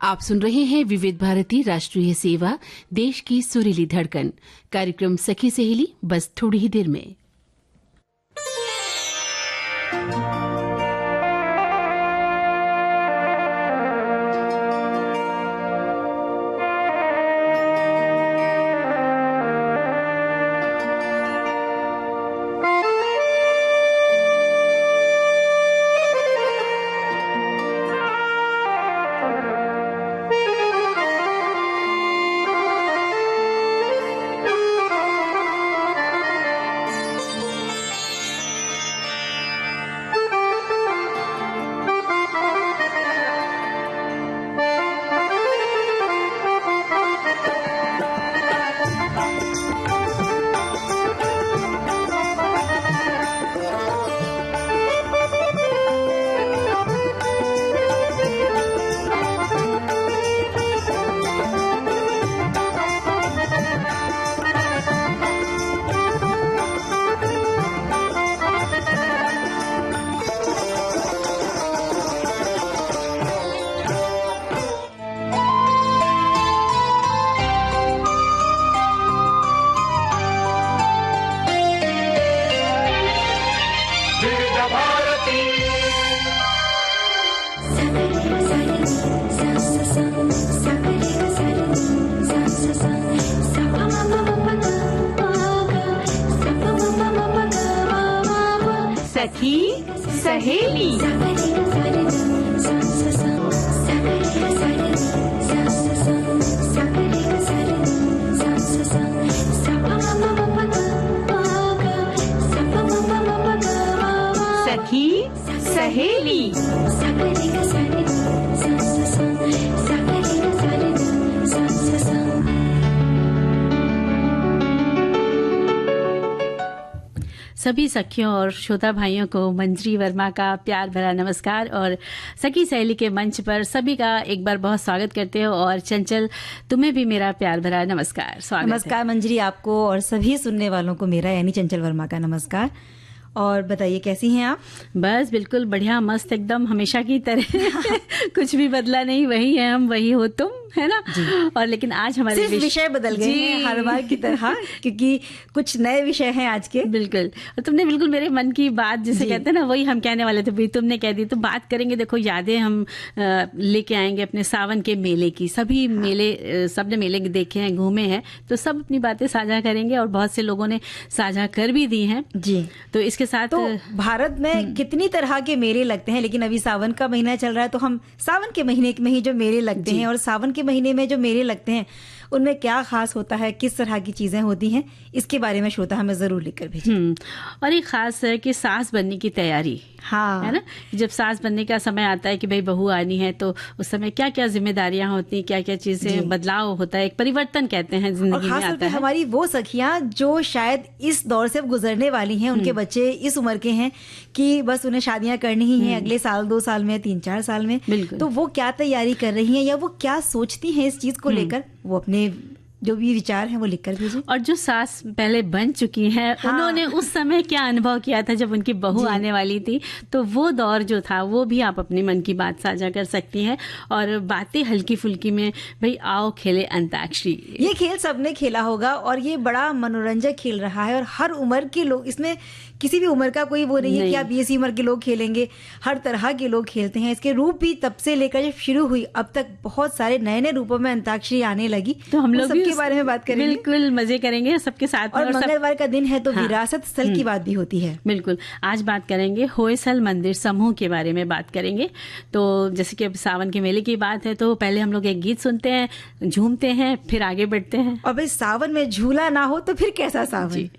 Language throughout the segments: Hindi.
आप सुन रहे हैं विविध भारती राष्ट्रीय सेवा, देश की सुरीली धड़कन। कार्यक्रम सखी सहेली बस थोड़ी ही देर में। सखी सहेली। सखी सहेली। सभी सखियों और श्रोता भाइयों को मंजरी वर्मा का प्यार भरा नमस्कार और सखी सहेली के मंच पर सभी का एक बार बहुत स्वागत करते हो। और चंचल, तुम्हें भी मेरा प्यार भरा नमस्कार। स्वागत नमस्कार मंजरी, आपको और सभी सुनने वालों को मेरा यानी चंचल वर्मा का नमस्कार। और बताइए कैसी हैं आप? बस बिल्कुल बढ़िया, मस्त एकदम, हमेशा की तरह। कुछ भी बदला नहीं, वही है हम, वही हो तुम, है ना? और लेकिन आज हमारे विषय बदल गए हैं हर बार की तरह, क्योंकि कुछ नए विषय हैं आज के। बिल्कुल, और तुमने बिल्कुल मेरे मन की बात जिसे कहते हैं ना, वही हम कहने वाले थे, भाई तुमने कह दी तो बात करेंगे। देखो, यादें हम लेके आएंगे अपने सावन के मेले की। सभी मेले, सबने मेले देखे हैं, घूमे हैं, तो सब अपनी बातें साझा करेंगे और बहुत से लोगों ने साझा कर भी दी हैं जी। तो इसके साथ तो भारत में कितनी तरह के मेले लगते हैं, लेकिन अभी सावन का महीना चल रहा है तो हम सावन के महीने में ही जो मेले लगते हैं और सावन के महीने में जो मेले लगते हैं उनमें क्या खास होता है, किस तरह की चीजें होती हैं, इसके बारे में श्रोता हमें जरूर लिखकर भेजें। और एक खास है कि सास बनने की तैयारी, हाँ, है ना? जब सास बनने का समय आता है कि भाई बहू आनी है, तो उस समय क्या क्या जिम्मेदारियां होती हैं, क्या क्या चीजें, बदलाव होता है, एक परिवर्तन कहते हैं जिंदगी में आता है। हमारी वो सखियां जो शायद इस दौर से गुजरने वाली हैं, उनके बच्चे इस उम्र के हैं कि बस उन्हें शादियां करनी ही हैं अगले साल, 2 साल में, 3-4 साल में, तो वो क्या तैयारी कर रही हैं या वो क्या सोचती हैं इस चीज को लेकर, वो अपने जो भी विचार हैं वो लिखकर भेजें। और जो सास पहले बन चुकी हैं, हाँ, उन्होंने उस समय क्या अनुभव किया था जब उनकी बहू आने वाली थी, तो वो दौर जो था वो भी आप अपने मन की बात साझा कर सकती हैं। और बातें हल्की फुल्की में, भाई आओ खेले अंताक्षरी। ये खेल सबने खेला होगा और ये बड़ा मनोरंजक खेल रहा है और हर उम्र के लोग, इसमें किसी भी उम्र का कोई वो नहीं है कि आप इसी उम्र के लोग खेलेंगे, हर तरह के लोग खेलते हैं। इसके रूप भी तब से लेकर जब शुरू हुई अब तक बहुत सारे नए नए रूपों में अंताक्षरी आने लगी, तो हम लोग सबके बारे में बात करेंगे, बिल्कुल मजे करेंगे सबके साथ। और मंगलवार का दिन है तो विरासत स्थल की बात भी होती है। बिल्कुल, आज बात करेंगे होयसल मंदिर समूह के बारे में बात करेंगे। तो जैसे कि अब सावन के मेले की बात है, तो पहले हम लोग एक गीत सुनते हैं, झूमते हैं, फिर आगे बढ़ते हैं। और भाई सावन में झूला ना हो तो फिर कैसा सावन।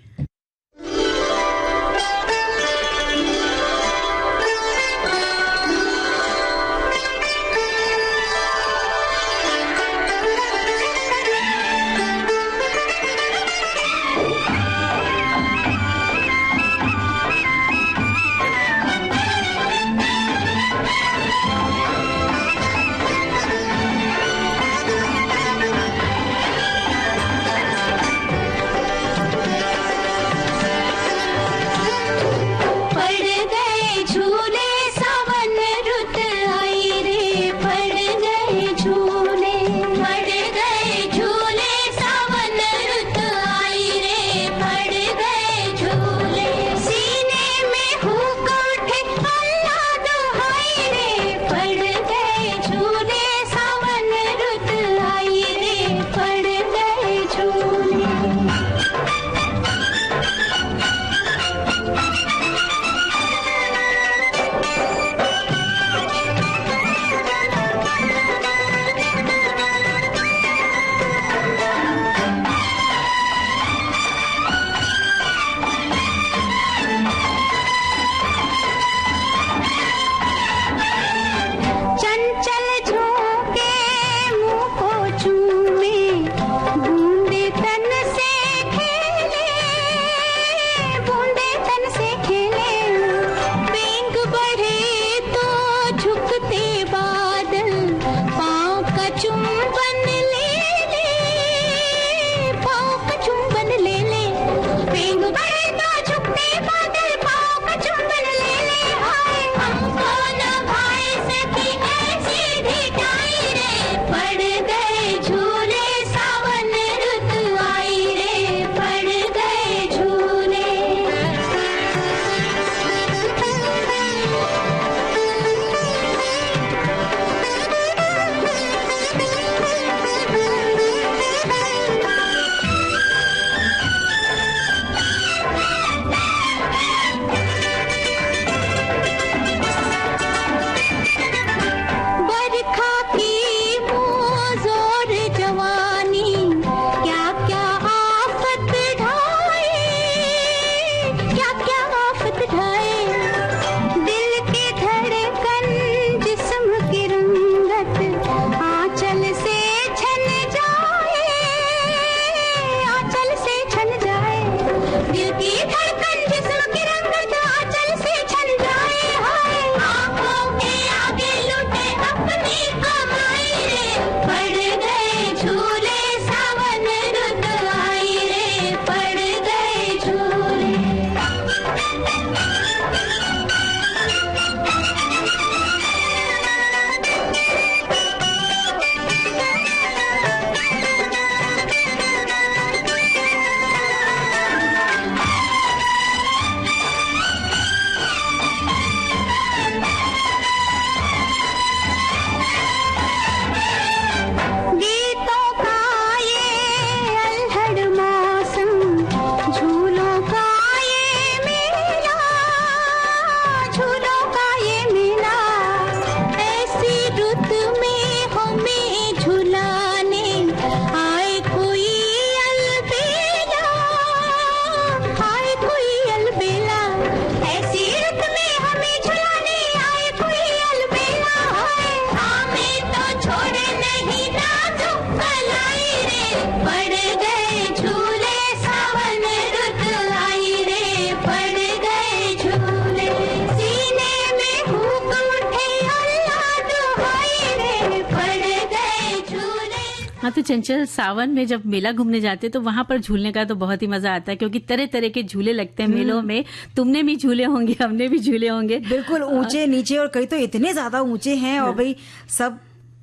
हाँ, तो चंचल, सावन में जब मेला घूमने जाते तो वहां पर झूलने का तो बहुत ही मजा आता है, क्योंकि तरह तरह के झूले लगते हैं मेलों में। तुमने भी झूले होंगे, हमने भी झूले होंगे। बिल्कुल, ऊंचे नीचे, और कई तो इतने ज्यादा ऊंचे हैं। और भाई सब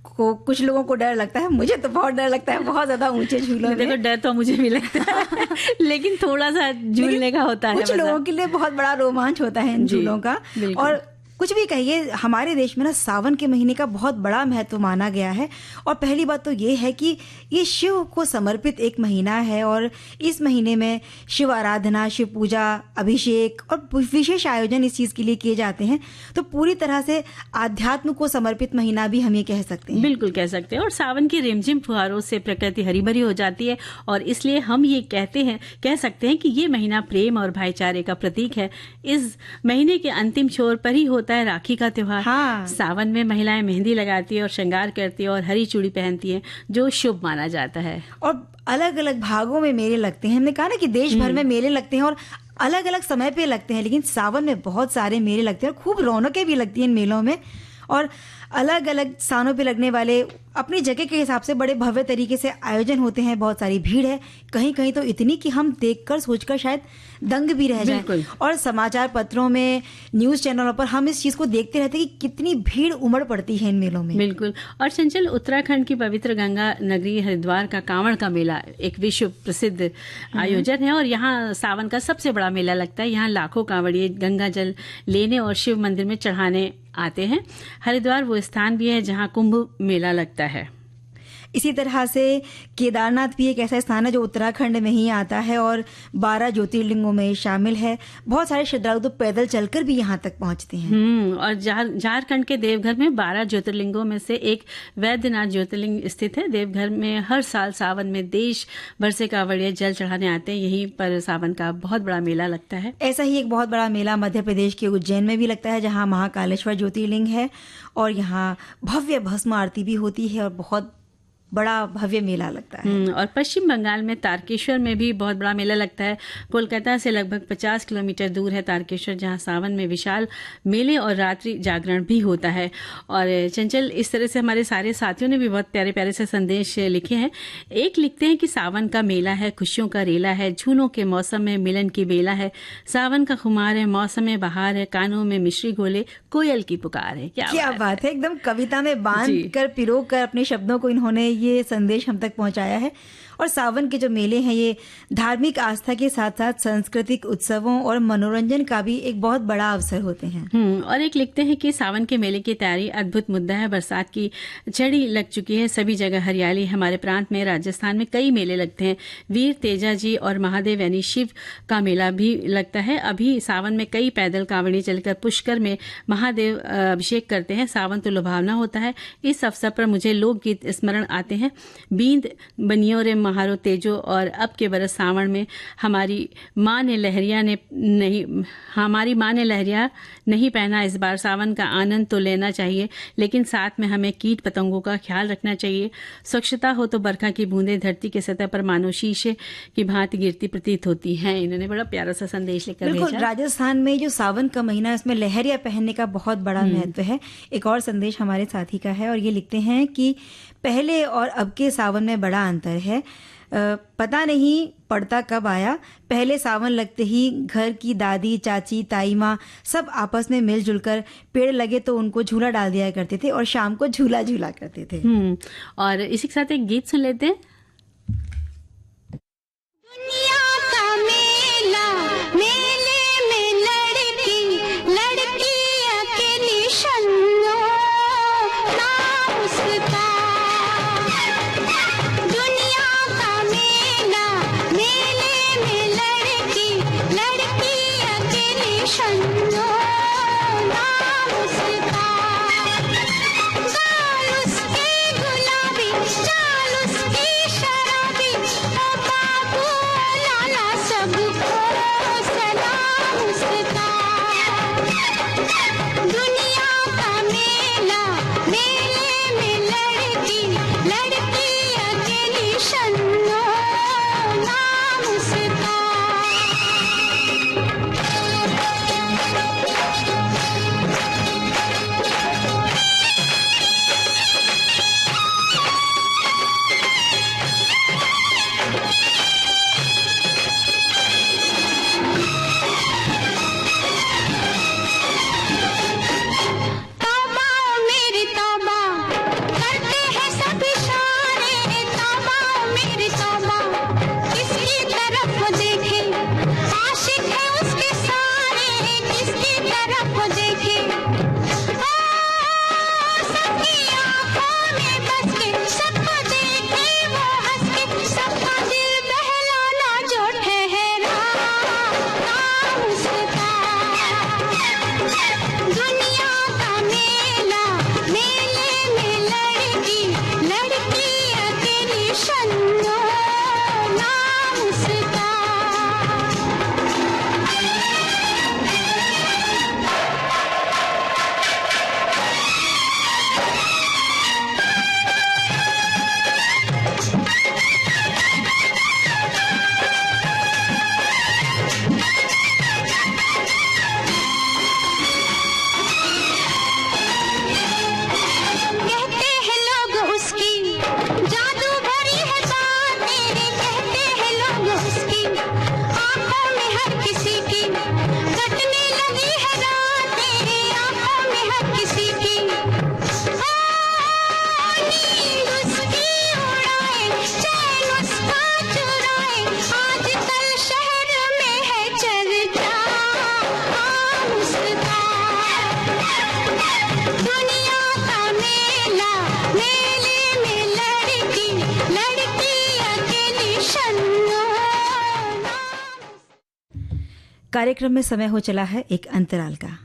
को, कुछ लोगों को डर लगता है, मुझे तो बहुत डर लगता है बहुत ज्यादा ऊंचे झूलों में। देखो, डर तो मुझे भी लगता है लेकिन थोड़ा सा झूलने का होता है। कुछ लोगों के लिए बहुत बड़ा रोमांच होता है इन झूलों का। और कुछ भी कहिए, हमारे देश में ना सावन के महीने का बहुत बड़ा महत्व माना गया है। और पहली बात तो ये है कि ये शिव को समर्पित एक महीना है, और इस महीने में शिव आराधना, शिव पूजा, अभिषेक और विशेष आयोजन इस चीज के लिए किए जाते हैं। तो पूरी तरह से आध्यात्म को समर्पित महीना भी हम ये कह सकते हैं। बिल्कुल कह सकते हैं। और सावन की रिमझिम फुहारों से प्रकृति हरी भरी हो जाती है, और इसलिए हम ये कह सकते हैं कि ये महीना प्रेम और भाईचारे का प्रतीक है। इस महीने के अंतिम छोर पर ही होता है राखी का त्योहार। हाँ। सावन में महिलाएं मेहंदी लगाती है और श्रृंगार करती है और हरी चूड़ी पहनती है, जो शुभ माना जाता है। और अलग अलग भागों में मेले लगते हैं। हमने कहा ना कि देश भर में मेले लगते हैं और अलग अलग समय पे लगते हैं, लेकिन सावन में बहुत सारे मेले लगते हैं और खूब रौनकें भी लगती हैं इन मेलों में। और अलग अलग स्थानों पे लगने वाले अपनी जगह के हिसाब से बड़े भव्य तरीके से आयोजन होते हैं। बहुत सारी भीड़ है, कहीं कहीं तो इतनी कि हम देखकर सोचकर शायद दंग भी रह जाएं। और समाचार पत्रों में, न्यूज चैनलों पर हम इस चीज को देखते रहते हैं कि कितनी भीड़ उमड़ पड़ती है इन मेलों में। बिल्कुल। और चंचल, उत्तराखंड की पवित्र गंगा नगरी हरिद्वार का कांवड़ का मेला एक विश्व प्रसिद्ध आयोजन है, और यहाँ सावन का सबसे बड़ा मेला लगता है। यहाँ लाखों कांवड़िए गंगा जल लेने और शिव मंदिर में चढ़ाने आते हैं। हरिद्वार वो स्थान भी है जहाँ कुंभ मेला लगता है। इसी तरह से केदारनाथ भी एक ऐसा स्थान है जो उत्तराखंड में ही आता है और 12 ज्योतिर्लिंगों में शामिल है। बहुत सारे श्रद्धालु तो पैदल चलकर भी यहाँ तक पहुँचते हैं। और झारखंड के देवघर में 12 ज्योतिर्लिंगों में से एक वैद्यनाथ ज्योतिर्लिंग स्थित है। देवघर में हर साल सावन में देश भर से कांवड़िए जल चढ़ाने आते हैं। यहीं पर सावन का बहुत बड़ा मेला लगता है। ऐसा ही एक बहुत बड़ा मेला मध्य प्रदेश के उज्जैन में भी लगता है, जहाँ महाकालेश्वर ज्योतिर्लिंग है, और यहाँ भव्य भस्म आरती भी होती है और बहुत बड़ा भव्य मेला लगता है। और पश्चिम बंगाल में तारकेश्वर में भी बहुत बड़ा मेला लगता है। कोलकाता से लगभग 50 किलोमीटर दूर है तारकेश्वर, जहां सावन में विशाल मेले और रात्रि जागरण भी होता है। और चंचल, इस तरह से हमारे सारे साथियों ने भी बहुत प्यारे प्यारे से संदेश लिखे हैं। एक लिखते हैं कि सावन का मेला है, खुशियों का रेला है, झूलों के मौसम में मिलन की बेला है, सावन का खुमार है, मौसम में बहार है, कानों में मिश्री घोले, कोयल की पुकार है। क्या बात है, एकदम कविता में बांध कर पिरो कर अपने शब्दों को इन्होंने ये संदेश हम तक पहुंचाया है। और सावन के जो मेले हैं ये धार्मिक आस्था के साथ साथ सांस्कृतिक उत्सवों और मनोरंजन का भी एक बहुत बड़ा अवसर होते हैं। और एक लिखते हैं कि सावन के मेले की तैयारी अद्भुत मुद्दा है। बरसात की झड़ी लग चुकी है, सभी जगह हरियाली। हमारे प्रांत में राजस्थान में कई मेले लगते हैं। वीर तेजा जी और महादेव यानी शिव का मेला भी लगता है। अभी सावन में कई पैदल कांवड़ी चलकर पुष्कर में महादेव अभिषेक करते हैं। सावन तो लुभावना होता है। इस अवसर पर मुझे लोकगीत स्मरण आते हैं। बींद बनियो रे महारो तेजो, और अब के बरस सावन में हमारी माँ ने लहरिया नहीं पहना। इस बार सावन का आनंद तो लेना चाहिए, लेकिन साथ में हमें कीट पतंगों का ख्याल रखना चाहिए। स्वच्छता हो तो बरखा की बूंदें धरती के सतह पर मानो शीशे की भांति गिरती प्रतीत होती हैं। इन्होंने बड़ा प्यारा सा संदेश लेकर भेजा। राजस्थान में जो सावन का महीना है उसमें लहरिया पहनने का बहुत बड़ा महत्व है। एक और संदेश हमारे साथी का है, और ये लिखते हैं कि पहले और अब के सावन में बड़ा अंतर है। पता नहीं पड़ता कब आया। पहले सावन लगते ही घर की दादी, चाची, ताई माँ सब आपस में मिलजुल कर पेड़ लगे तो उनको झूला डाल दिया करते थे और शाम को झूला झूला करते थे। और इसी के साथ एक गीत सुन लेते हैं। दुनिया का मेला, मेले में लड़की अकेली शन्नो ना उसका। दुनिया का मेला, मेले में लड़की अकेली शन्नो ना उसका। गाल उसके गुलाबी, चाल उसकी शराबी, ओ बाबू कार्यक्रम में समय हो चला है एक अंतराल का।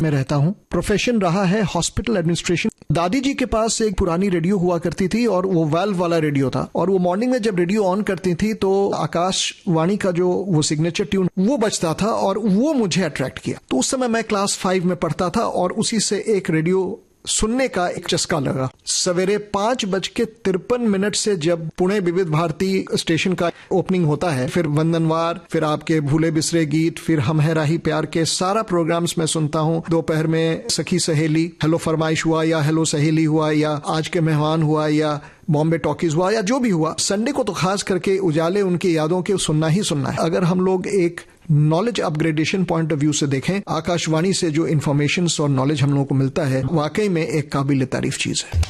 में रहता हूँ। प्रोफेशन रहा है हॉस्पिटल एडमिनिस्ट्रेशन। दादी जी के पास एक पुरानी रेडियो हुआ करती थी और वो वाल्व वाला रेडियो था, और वो मॉर्निंग में जब रेडियो ऑन करती थी तो आकाशवाणी का जो वो सिग्नेचर ट्यून वो बजता था और वो मुझे अट्रैक्ट किया। तो उस समय मैं क्लास 5 में पढ़ता था और उसी से एक रेडियो सुनने का एक चस्का लगा। सवेरे 5:53 से जब पुणे विविध भारती स्टेशन का ओपनिंग होता है, फिर वंदनवार, फिर आपके भूले बिसरे गीत, फिर हम है राही प्यार के सारा प्रोग्राम्स मैं सुनता हूँ। दोपहर में सखी सहेली, हेलो फरमाइश हुआ या हेलो सहेली हुआ या आज के मेहमान हुआ या बॉम्बे टॉकीज हुआ या जो भी हुआ, संडे को तो खास करके उजाले उनकी यादों के सुनना ही सुनना है। अगर हम लोग एक knowledge upgradation point of view से देखें, आकाशवाणी से जो इन्फॉर्मेशन और नॉलेज हम लोगों को मिलता है वाकई में एक काबिल तारीफ चीज है।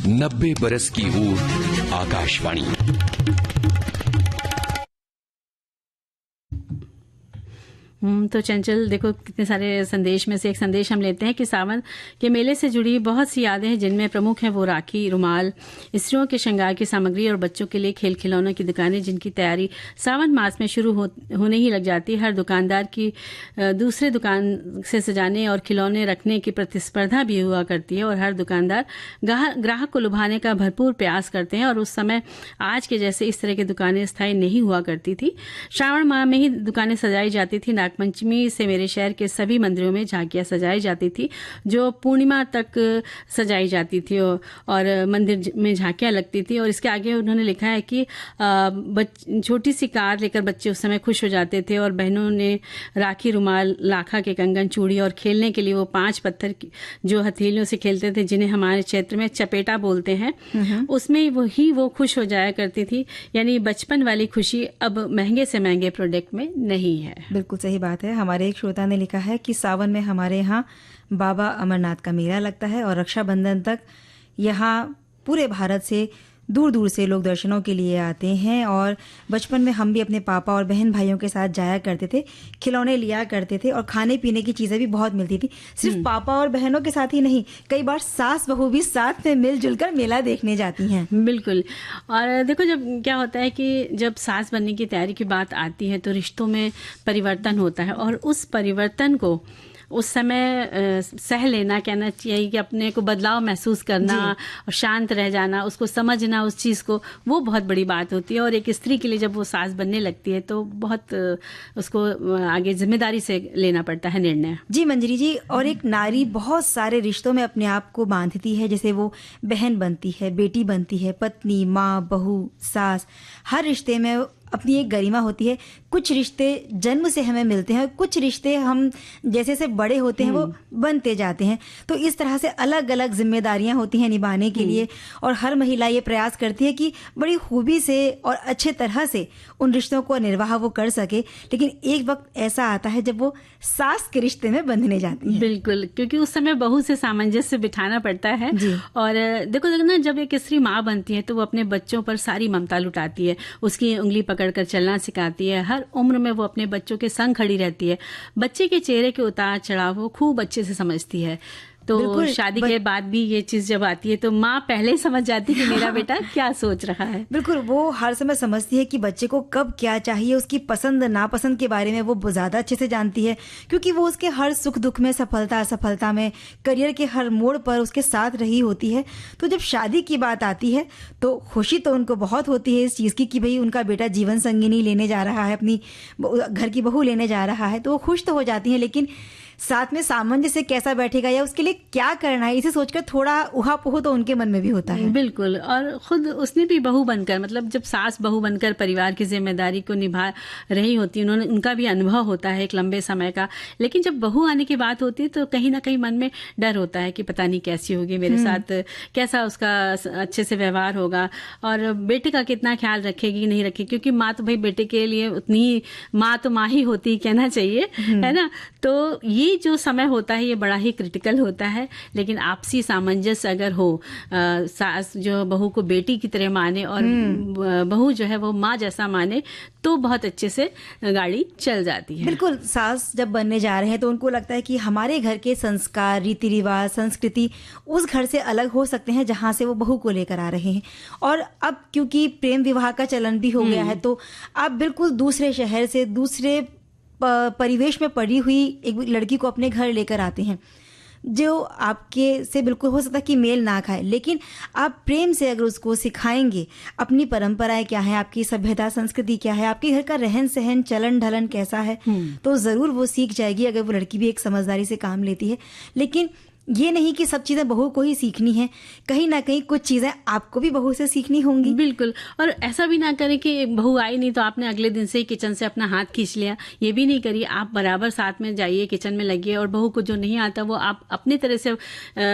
90 बरस की ऊर आकाशवाणी। तो चंचल, देखो कितने सारे संदेश में से एक संदेश हम लेते हैं कि सावन के मेले से जुड़ी बहुत सी यादें हैं, जिनमें प्रमुख है वो राखी, रुमाल, स्त्रियों के श्रृंगार की सामग्री और बच्चों के लिए खेल खिलौनों की दुकानें, जिनकी तैयारी सावन मास में शुरू होने ही लग जाती है। हर दुकानदार की दूसरे दुकान से सजाने और खिलौने रखने की प्रतिस्पर्धा भी हुआ करती है और हर दुकानदार ग्राहक को लुभाने का भरपूर प्रयास करते हैं। और उस समय आज के जैसे इस तरह की दुकानें स्थायी नहीं हुआ करती थी। श्रावण माह में ही दुकानें सजाई जाती थी। नागपंचमी से मेरे शहर के सभी मंदिरों में झांकियां सजाई जाती थी, जो पूर्णिमा तक सजाई जाती थी और मंदिर में झांकियां लगती थी। और इसके आगे उन्होंने लिखा है कि छोटी सी कार लेकर बच्चे उस समय खुश हो जाते थे और बहनों ने राखी, रुमाल, लाखा के कंगन, चूड़ी और खेलने के लिए वो 5 पत्थर जो हथेलियों से खेलते थे, जिन्हें हमारे क्षेत्र में चपेटा बोलते हैं, उसमें वो खुश हो जाया करती थी। यानी बचपन वाली खुशी अब महंगे से महंगे प्रोडक्ट में नहीं है। बिल्कुल सही बात है। हमारे एक श्रोता ने लिखा है कि सावन में हमारे यहाँ बाबा अमरनाथ का मेला लगता है और रक्षाबंधन तक यहाँ पूरे भारत से दूर दूर से लोग दर्शनों के लिए आते हैं। और बचपन में हम भी अपने पापा और बहन भाइयों के साथ जाया करते थे, खिलौने लिया करते थे और खाने पीने की चीज़ें भी बहुत मिलती थी। सिर्फ पापा और बहनों के साथ ही नहीं, कई बार सास बहू भी साथ में मिलजुल कर मेला देखने जाती हैं। बिल्कुल। और देखो, जब क्या होता है कि जब सास बनने की तैयारी की बात आती है तो रिश्तों में परिवर्तन होता है और उस परिवर्तन को उस समय सह लेना, कहना चाहिए कि अपने को बदलाव महसूस करना और शांत रह जाना, उसको समझना, उस चीज़ को, वो बहुत बड़ी बात होती है। और एक स्त्री के लिए जब वो सास बनने लगती है तो बहुत उसको आगे जिम्मेदारी से लेना पड़ता है निर्णय। जी मंजरी जी, और एक नारी बहुत सारे रिश्तों में अपने आप को बांधती है, जैसे वो बहन बनती है, बेटी बनती है, पत्नी, माँ, बहू, सास। हर रिश्ते में अपनी एक गरिमा होती है। कुछ रिश्ते जन्म से हमें मिलते हैं, कुछ रिश्ते हम जैसे से बड़े होते हैं वो बनते जाते हैं। तो इस तरह से अलग अलग जिम्मेदारियां होती हैं निभाने के लिए, और हर महिला ये प्रयास करती है कि बड़ी खूबी से और अच्छे तरह से उन रिश्तों को निर्वाह वो कर सके। लेकिन एक वक्त ऐसा आता है जब वो सास के रिश्ते में बंधने जाती है। बिल्कुल, क्योंकि उस समय बहू से सामंजस्य बिठाना पड़ता है। और देखो ना, जब एक स्त्री माँ बनती है तो वो अपने बच्चों पर सारी ममता लुटाती है, उसकी उंगली पकड़कर चलना सिखाती है, हर उम्र में वो अपने बच्चों के संग खड़ी रहती है, बच्चे के चेहरे के उतार चढ़ाव वो खूब अच्छे से समझती है। तो शादी के बाद भी ये चीज जब आती है तो माँ पहले ही समझ जाती है कि मेरा बेटा क्या सोच रहा है। बिल्कुल, वो हर समय समझती है कि बच्चे को कब क्या चाहिए, उसकी पसंद नापसंद के बारे में वो ज्यादा अच्छे से जानती है, क्योंकि वो उसके हर सुख दुख में, सफलता असफलता में, करियर के हर मोड़ पर उसके साथ रही होती है। तो जब शादी की बात आती है तो खुशी तो उनको बहुत होती है इस चीज़ की कि भाई उनका बेटा जीवन संगिनी लेने जा रहा है, अपनी घर की बहू लेने जा रहा है, तो वो खुश तो हो जाती हैं। लेकिन साथ में सामंजस्य कैसा बैठेगा या उसके लिए क्या करना है, इसे सोचकर थोड़ा उहापोह तो उनके मन में भी होता है। बिल्कुल। और खुद उसने भी बहू बनकर, मतलब जब सास बहू बनकर परिवार की जिम्मेदारी को निभा रही होती है, उनका भी अनुभव होता है एक लंबे समय का। लेकिन जब बहू आने की बात होती है तो कहीं ना कहीं मन में डर होता है कि पता नहीं कैसी होगी मेरे साथ, कैसा उसका अच्छे से व्यवहार होगा और बेटे का कितना ख्याल रखेगी नहीं रखेगी, क्योंकि माँ तो भाई बेटे के लिए उतनी माँ तो माँ ही होती, कहना चाहिए, है ना। तो ये ये जो समय होता है ये बड़ा ही क्रिटिकल होता है, लेकिन आपसी सामंजस्य अगर हो, सास जो बहू को बेटी की तरह माने और बहू जो है वो माँ जैसा माने, तो बहुत अच्छे से गाड़ी चल जाती है। बिल्कुल, सास जब बनने जा रहे हैं तो उनको लगता है कि हमारे घर के संस्कार, रीति रिवाज, संस्कृति उस घर से अलग हो सकते हैं जहाँ से वो बहू को लेकर आ रहे हैं। और अब क्योंकि प्रेम विवाह का चलन भी हो गया है, तो आप बिल्कुल दूसरे शहर से, दूसरे परिवेश में पड़ी हुई एक लड़की को अपने घर लेकर आते हैं जो आपके से बिल्कुल हो सकता है कि मेल ना खाए, लेकिन आप प्रेम से अगर उसको सिखाएंगे अपनी परंपराएं क्या है, आपकी सभ्यता संस्कृति क्या है, आपके घर का रहन सहन चलन ढलन कैसा है, तो ज़रूर वो सीख जाएगी अगर वो लड़की भी एक समझदारी से काम लेती है। लेकिन ये नहीं कि सब चीज़ें बहू को ही सीखनी है, कहीं ना कहीं कुछ चीज़ें आपको भी बहू से सीखनी होंगी। बिल्कुल, और ऐसा भी ना करें कि बहू आई नहीं तो आपने अगले दिन से ही किचन से अपना हाथ खींच लिया, ये भी नहीं करिए। आप बराबर साथ में जाइए, किचन में लगिए, और बहू को जो नहीं आता वो आप अपनी तरह से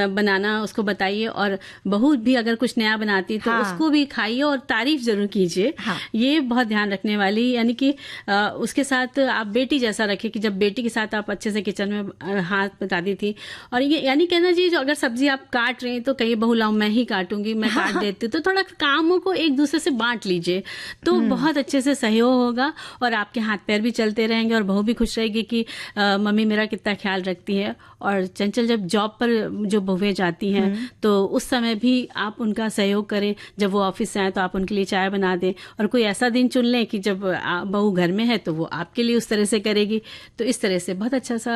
बनाना उसको बताइए, और बहू भी अगर कुछ नया बनाती है तो उसको भी खाइए और तारीफ जरूर कीजिए। ये बहुत ध्यान रखने वाली, यानी कि उसके साथ आप बेटी जैसा रखें कि जब बेटी के साथ आप अच्छे से किचन में हाथ बताती थी। और ये यानी कहना जी, जो अगर सब्जी आप काट रहे हैं तो कहिए बहू लाओ मैं ही काटूंगी, मैं काट देती हूँ, तो थोड़ा कामों को एक दूसरे से बांट लीजिए, तो बहुत अच्छे से सहयोग होगा और आपके हाथ पैर भी चलते रहेंगे और बहू भी खुश रहेगी कि मम्मी मेरा कितना ख्याल रखती है। और चंचल जब जॉब पर जो बहुएं जाती हैं तो उस समय भी आप उनका सहयोग करें, जब वो ऑफिस से आए तो आप उनके लिए चाय बना दें, और कोई ऐसा दिन चुन लें कि जब बहू घर में है तो वो आपके लिए उस तरह से करेगी, तो इस तरह से बहुत अच्छा सा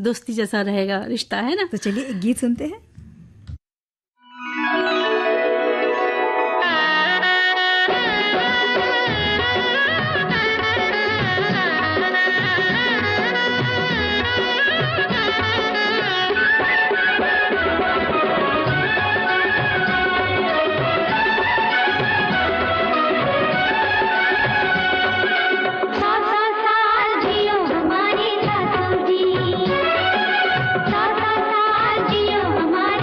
दोस्ती जैसा रहेगा रिश्ता, है ना। तो चलिए एक गीत सुनते हैं। हमारी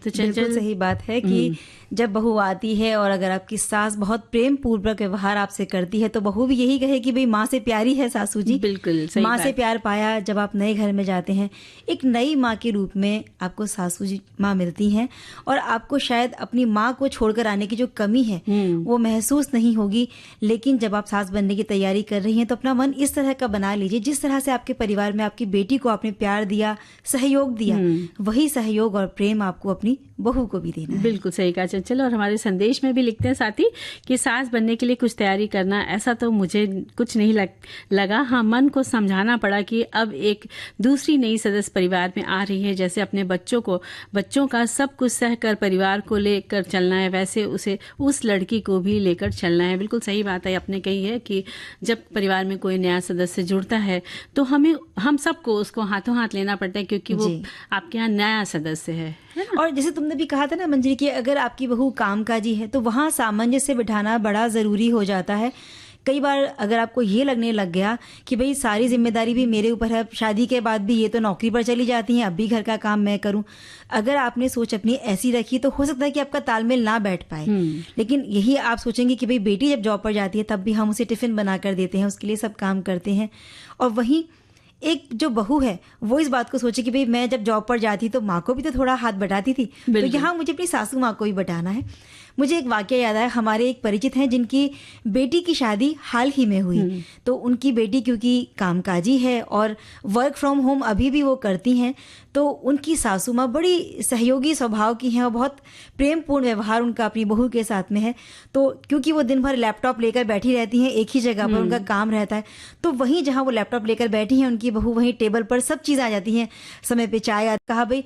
तो बिल्कुल सही बात है कि जब बहू आती है और अगर आपकी सास बहुत प्रेम पूर्वक व्यवहार आपसे करती है तो बहू भी यही कहे कि भाई माँ से प्यारी है सासू जी। बिल्कुल सही माँ बात। से प्यार पाया। जब आप नए घर में जाते हैं एक नई माँ के रूप में आपको सासू जी माँ मिलती हैं और आपको शायद अपनी माँ को छोड़कर आने की जो कमी है वो महसूस नहीं होगी। लेकिन जब आप सास बनने की तैयारी कर रही हैं तो अपना मन इस तरह का बना लीजिए जिस तरह से आपके परिवार में आपकी बेटी को आपने प्यार दिया, सहयोग दिया, वही सहयोग और प्रेम आपको अपनी बहू को भी देना है। बिल्कुल सही कहा चंचल। और हमारे संदेश में भी लिखते हैं साथी कि सास बनने के लिए कुछ तैयारी करना ऐसा तो मुझे कुछ नहीं लगा। हाँ, मन को समझाना पड़ा कि अब एक दूसरी नई सदस्य परिवार में आ रही है। जैसे अपने बच्चों का सब कुछ सहकर परिवार को लेकर चलना है, वैसे उसे उस लड़की को भी लेकर चलना है। बिल्कुल सही बात है आपने कही है कि जब परिवार में कोई नया सदस्य जुड़ता है तो हम सबको उसको हाथों हाथ लेना पड़ता है क्योंकि वो आपके यहाँ नया सदस्य है ना? और जैसे तुमने भी कहा था ना मंजरी कि अगर आपकी बहू कामकाजी है तो वहाँ सामंजस्य बिठाना बड़ा ज़रूरी हो जाता है। कई बार अगर आपको ये लगने लग गया कि भाई सारी जिम्मेदारी भी मेरे ऊपर है, शादी के बाद भी ये तो नौकरी पर चली जाती हैं, अब भी घर का काम मैं करूं, अगर आपने सोच अपनी ऐसी रखी तो हो सकता है कि आपका तालमेल ना बैठ पाए। लेकिन यही आप सोचेंगे कि भाई बेटी जब जॉब पर जाती है तब भी हम उसे टिफिन बना कर देते हैं, उसके लिए सब काम करते हैं। और वहीं एक जो बहू है वो इस बात को सोचे कि भाई मैं जब जॉब पर जाती तो माँ को भी तो थोड़ा हाथ बटाती थी, तो यहाँ मुझे अपनी सासू माँ को भी बटाना है। मुझे एक वाकया याद आया, हमारे एक परिचित हैं जिनकी बेटी की शादी हाल ही में हुई। तो उनकी बेटी क्योंकि कामकाजी है और वर्क फ्रॉम होम अभी भी वो करती हैं, तो उनकी सासू माँ बड़ी सहयोगी स्वभाव की हैं और बहुत प्रेमपूर्ण व्यवहार उनका अपनी बहू के साथ में है। तो क्योंकि वो दिन भर लैपटॉप लेकर बैठी रहती हैं, एक ही जगह पर उनका काम रहता है, तो वहीं जहाँ वो लैपटॉप लेकर बैठी हैं उनकी बहू वहीं टेबल पर सब चीज़ आ जाती हैं, समय पे चाय। कहा भाई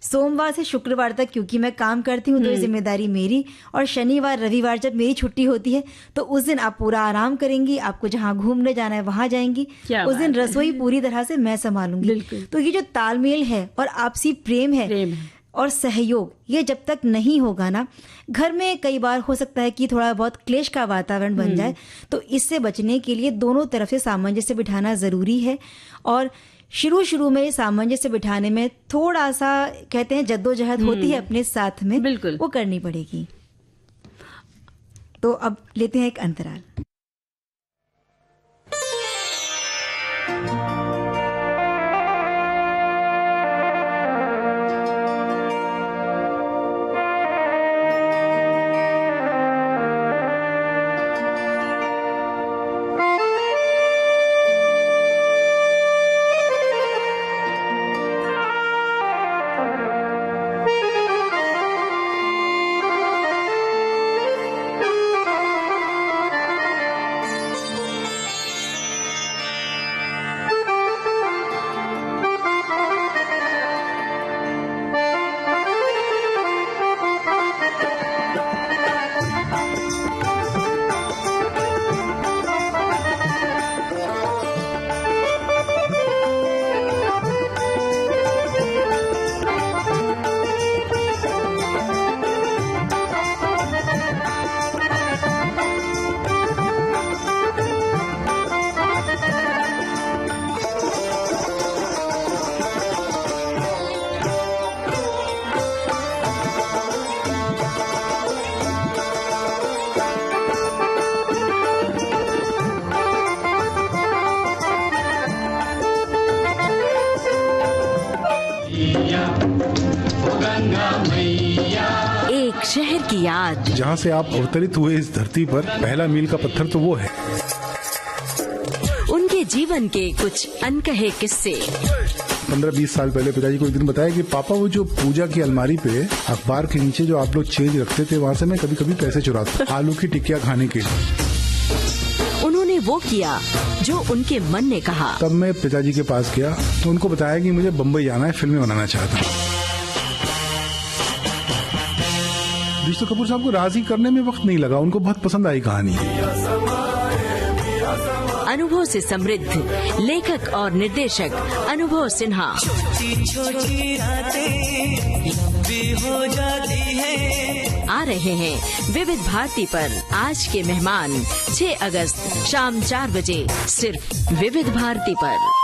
सोमवार से शुक्रवार तक क्योंकि मैं काम करती हूँ तो ये जिम्मेदारी मेरी, और शनिवार रविवार जब मेरी छुट्टी होती है तो उस दिन आप पूरा आराम करेंगी, आपको जहाँ घूमने जाना है वहां जाएंगी, उस दिन रसोई पूरी तरह से मैं संभालूंगी। तो ये जो तालमेल है और आपसी प्रेम है और सहयोग, ये जब तक नहीं होगा ना, घर में कई बार हो सकता है कि थोड़ा बहुत क्लेश का वातावरण बन जाए। तो इससे बचने के लिए दोनों तरफ से सामंजस्य बिठाना जरूरी है। और शुरू में सामंजस्य बिठाने में थोड़ा सा कहते हैं जद्दोजहद होती है अपने साथ में, बिल्कुल वो करनी पड़ेगी। तो अब लेते हैं एक अंतराल। शहर की याद। जहाँ से आप अवतरित हुए इस धरती पर, पहला मील का पत्थर तो वो है। उनके जीवन के कुछ अनकहे किस्से। 15-20 साल पहले पिताजी को एक दिन बताया कि पापा वो जो पूजा की अलमारी पे अखबार के नीचे जो आप लोग चेंज रखते थे, वहाँ से मैं कभी कभी पैसे चुराता आलू की टिक्कियाँ खाने के लिए। उन्होंने वो किया जो उनके मन ने कहा। तब मैं पिताजी के पास गया तो उनको बताया कि मुझे बम्बई आना है, फिल्में बनाना चाहता हूँ। ऋषि कपूर साहब को राजी करने में वक्त नहीं लगा, उनको बहुत पसंद आई कहानी। अनुभव से समृद्ध लेखक और निर्देशक अनुभव सिन्हा। छोटी रातें लंबी हो जाती है। आ रहे हैं विविध भारती पर। आज के मेहमान 6 अगस्त शाम 4 बजे सिर्फ विविध भारती पर।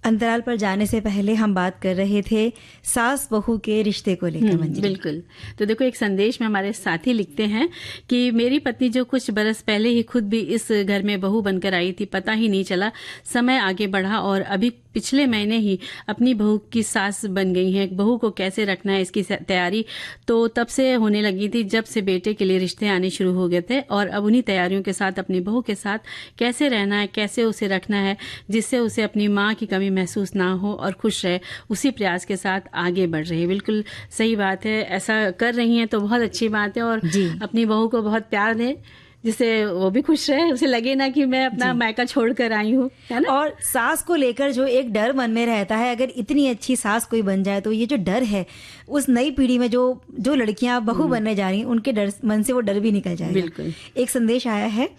अंतराल पर जाने से पहले हम बात कर रहे थे सास बहू के रिश्ते को लेकर। मंजरी, बिल्कुल। तो देखो, एक संदेश में हमारे साथी लिखते हैं कि मेरी पत्नी जो कुछ बरस पहले ही खुद भी इस घर में बहू बनकर आई थी, पता ही नहीं चला, समय आगे बढ़ा और अभी पिछले महीने ही अपनी बहू की सास बन गई हैं। बहू को कैसे रखना है इसकी तैयारी तो तब से होने लगी थी जब से बेटे के लिए रिश्ते आने शुरू हो गए थे, और अब उन्हीं तैयारियों के साथ अपनी बहू के साथ कैसे रहना है, कैसे उसे रखना है जिससे उसे अपनी माँ की कमी महसूस ना हो और खुश रहे, उसी प्रयास के साथ आगे बढ़ रही है। बिल्कुल सही बात है, ऐसा कर रही हैं तो बहुत अच्छी बात है। और अपनी बहू को बहुत प्यार दें जिससे वो भी खुश रहे, उसे लगे ना कि मैं अपना मायका छोड़ कर आई हूँ, है ना। और सास को लेकर जो एक डर मन में रहता है, अगर इतनी अच्छी सास कोई बन जाए तो ये जो डर है उस नई पीढ़ी में जो लड़कियां बहू बनने जा रही हैं उनके डर मन से वो डर भी निकल जाएगा। बिल्कुल। एक संदेश आया है,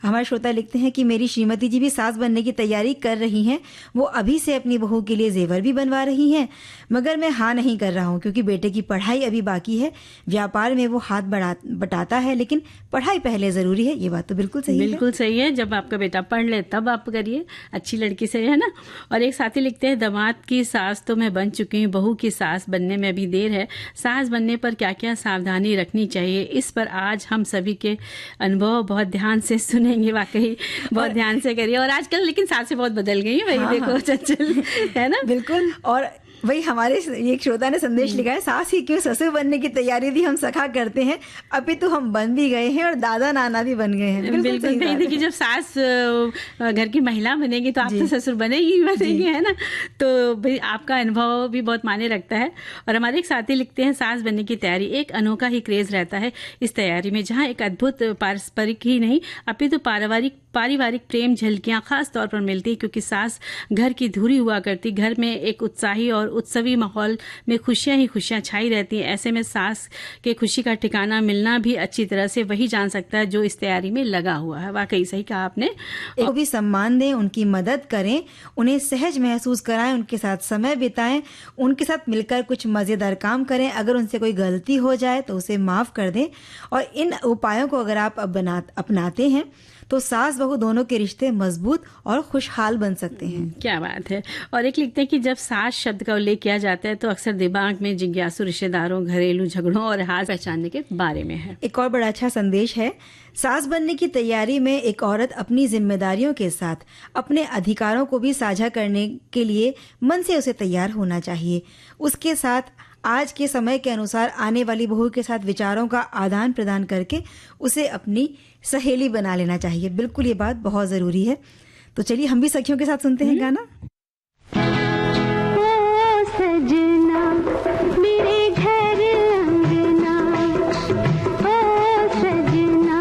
हमारे श्रोता लिखते हैं कि मेरी श्रीमती जी भी सास बनने की तैयारी कर रही हैं। वो अभी से अपनी बहू के लिए जेवर भी बनवा रही हैं, मगर मैं हाँ नहीं कर रहा हूँ क्योंकि बेटे की पढ़ाई अभी बाकी है। व्यापार में वो हाथ बटाता है लेकिन पढ़ाई पहले जरूरी है। ये बात तो बिल्कुल सही है। बिल्कुल सही है, जब आपका बेटा पढ़ ले तब आप करिए अच्छी लड़की से, है ना। और एक साथी लिखते हैं, दामाद की सास तो मैं बन चुकी हूँ, बहू की सास बनने में अभी देर है। सास बनने पर क्या क्या सावधानी रखनी चाहिए, इस पर आज हम सभी के अनुभव बहुत ध्यान से सुने। वाकई बहुत ध्यान से करिए। और आजकल लेकिन सासें बहुत बदल गई हैं, वही देखो चंचल, है ना। बिल्कुल। और वही हमारे एक श्रोता ने संदेश लिखा है, सास ही क्यों ससुर बनने की तैयारी भी हम सखा करते हैं, अभी तो हम बन भी गए हैं और दादा नाना भी बन गए हैं। बिल्कुल देखिए, जब सास घर की महिला बनेगी तो आप तो ससुर बनेगी है ना। तो भाई आपका अनुभव भी बहुत मायने रखता है। और हमारे एक साथी लिखते हैं, सास बनने की तैयारी एक अनोखा ही क्रेज रहता है इस तैयारी में, जहाँ एक अद्भुत पारस्परिक ही नहीं अपितु पारिवारिक प्रेम झलकियां खास तौर पर मिलती है, क्योंकि सास घर की धुरी हुआ करती। घर में एक उत्साही और उत्सवी माहौल में खुशियां ही खुशियां छाई रहती हैं। ऐसे में सास के खुशी का ठिकाना मिलना भी अच्छी तरह से वही जान सकता है जो इस तैयारी में लगा हुआ है। वाकई सही कहा आपने। को भी सम्मान दें, उनकी मदद करें, उन्हें सहज महसूस कराएं, उनके साथ समय बिताएं, उनके साथ मिलकर कुछ मजेदार काम करें। अगर उनसे कोई गलती हो जाए तो उसे माफ कर दें। और इन उपायों को अगर आप अपनाते हैं तो सास बहू दोनों के रिश्ते मजबूत और खुशहाल बन सकते हैं। क्या बात है। और एक लिखते हैं कि जब सास शब्द का उल्लेख किया जाता है तो अक्सर दिमाग में जिज्ञासु रिश्तेदारों, घरेलू झगड़ों और हाथ पहचानने के बारे में है। एक और बड़ा अच्छा संदेश है, सास बनने की तैयारी में एक औरत अपनी जिम्मेदारियों के साथ अपने अधिकारों को भी साझा करने के लिए मन से उसे तैयार होना चाहिए। उसके साथ आज के समय के अनुसार आने वाली बहू के साथ विचारों का आदान प्रदान करके उसे अपनी सहेली बना लेना चाहिए। बिल्कुल ये बात बहुत जरूरी है। तो चलिए हम भी सखियों के साथ सुनते हैं गाना। ओ सजना मेरे घर अंगना, ओ सजना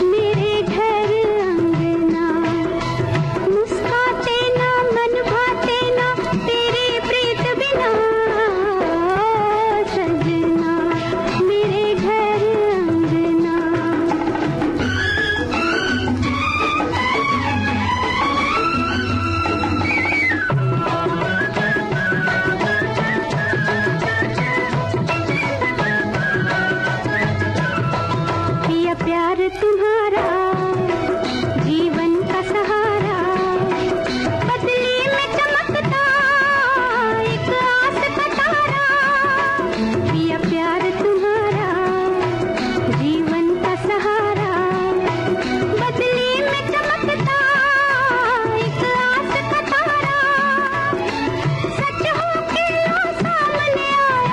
मेरे घर अंगना, मुस्काते ना मन भाते ना तेरे प्रीत बिना, ओ सजना मेरे घर अंगना। पिया प्यार तुम्हारा जीवन का सहारा, बदली में चमकता एक आस का तारा। पिया प्यार तुम्हारा जीवन का सहारा, बदली में चमकता एक आस का तारा। सच हो के लो सामने आओ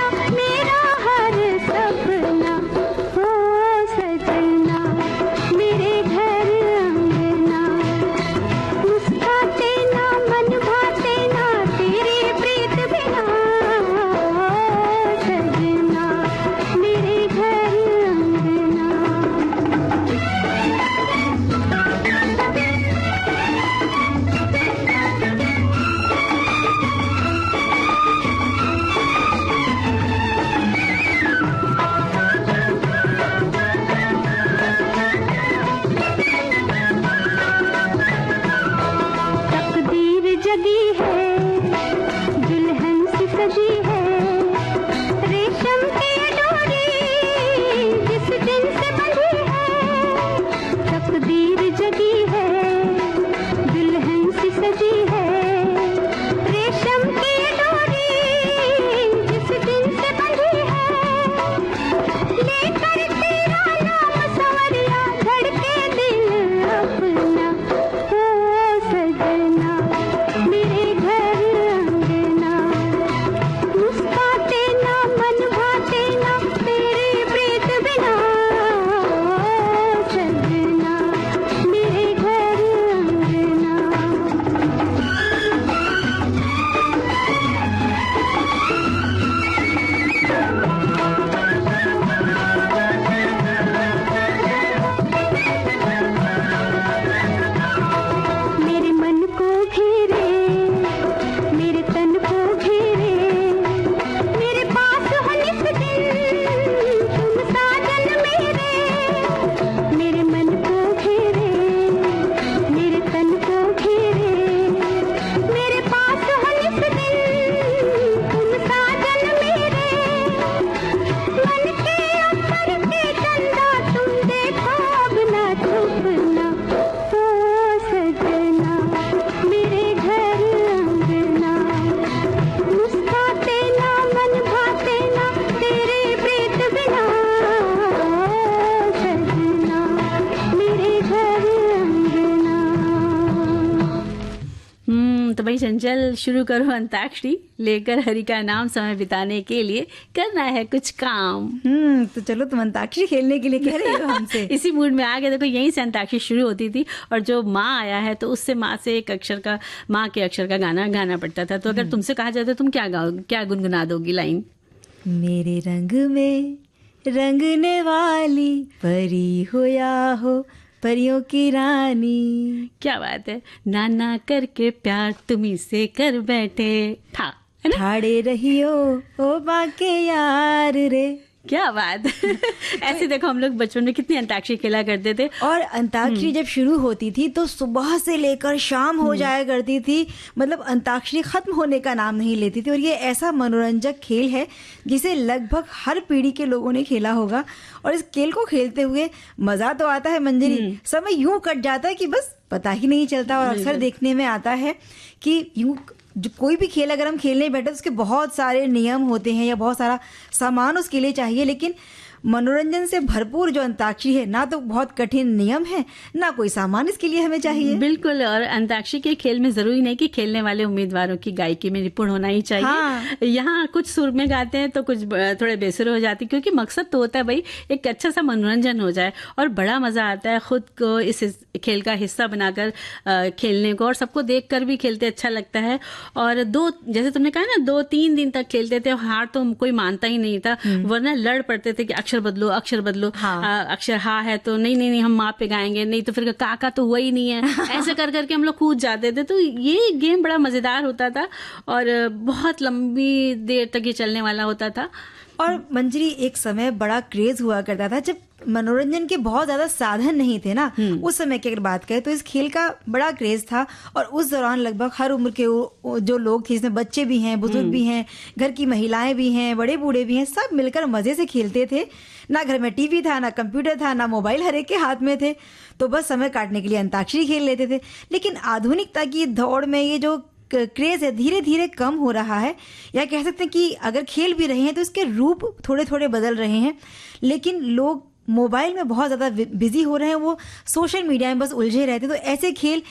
भाई चंचल, शुरू करो अंताक्षरी, लेकर हरि का नाम समय बिताने के लिए करना है कुछ काम। तो चलो तुम अंताक्षरी खेलने के लिए कह रही हो हमसे। इसी मूड में आ गए। देखो यहीं से अंताक्षरी शुरू होती थी और जो माँ आया है तो उससे माँ से एक अक्षर का, माँ के अक्षर का गाना गाना पड़ता था। तो अगर तुमसे कहा जाए तो तुम क्या गाओ, क्या गुनगुना दोगी लाइन? मेरे रंग में रंगने वाली परी हो या हो परियों की रानी। क्या बात है। नाना करके प्यार तुम्ही से कर बैठे था, है ना? ठाड़े रहियो ओ बाके यार रे। क्या बात। ऐसे देखो हम लोग बचपन में कितनी अंताक्षरी खेला करते थे। और अंताक्षरी जब शुरू होती थी तो सुबह से लेकर शाम हो जाया करती थी, मतलब अंताक्षरी खत्म होने का नाम नहीं लेती थी। और ये ऐसा मनोरंजक खेल है जिसे लगभग हर पीढ़ी के लोगों ने खेला होगा। और इस खेल को खेलते हुए मजा तो आता है मंजरी, समय यूं कट जाता है कि बस पता ही नहीं चलता। और अक्सर देखने में आता है कि यूं जो कोई भी खेल अगर हम खेलने बैठे तो उसके बहुत सारे नियम होते हैं या बहुत सारा सामान उसके लिए चाहिए, लेकिन मनोरंजन से भरपूर जो अंताक्षरी है, ना तो बहुत कठिन नियम है ना कोई सामान इसके लिए हमें चाहिए। बिल्कुल। और अंताक्षरी के खेल में जरूरी नहीं कि खेलने वाले उम्मीदवारों की गायकी में निपुण होना ही चाहिए। हाँ। यहाँ कुछ सुर में गाते हैं तो कुछ थोड़े बेसुर हो जाती, क्योंकि मकसद तो होता है भाई एक अच्छा सा मनोरंजन हो जाए। और बड़ा मजा आता है खुद को इस खेल का हिस्सा बनाकर खेलने को, और सबको देख कर भी खेलते अच्छा लगता है। और जैसे तुमने कहा ना 2-3 दिन तक खेलते थे, हार तो कोई मानता ही नहीं था, वरना लड़ पड़ते थे कि अक्षर बदलो, अक्षर बदलो। हाँ। अक्षर हा है तो नहीं हम माँ पे गाएंगे, नहीं तो फिर काका तो हुआ ही नहीं है। ऐसे कर करके हम लोग कूद जाते थे। तो ये गेम बड़ा मजेदार होता था और बहुत लंबी देर तक ये चलने वाला होता था। और मंजरी एक समय बड़ा क्रेज हुआ करता था जब मनोरंजन के बहुत ज्यादा साधन नहीं थे ना। उस समय की अगर बात करें तो इस खेल का बड़ा क्रेज था। और उस दौरान लगभग हर उम्र के जो लोग थे, इसमें बच्चे भी हैं, बुजुर्ग भी हैं, घर की महिलाएं भी हैं, बड़े बूढ़े भी हैं, सब मिलकर मजे से खेलते थे। ना घर में टीवी था, ना कंप्यूटर था, ना मोबाइल हर एक के हाथ में थे, तो बस समय काटने के लिए अंताक्षरी खेल लेते थे। लेकिन आधुनिकता की दौड़ में ये जो क्रेज है धीरे धीरे कम हो रहा है, या कह सकते हैं कि अगर खेल भी रहे हैं तो इसके रूप थोड़े थोड़े बदल रहे हैं। लेकिन लोग मोबाइल में बहुत ज़्यादा बिजी हो रहे हैं, वो सोशल मीडिया में बस उलझे रहते हैं। तो ऐसे खेल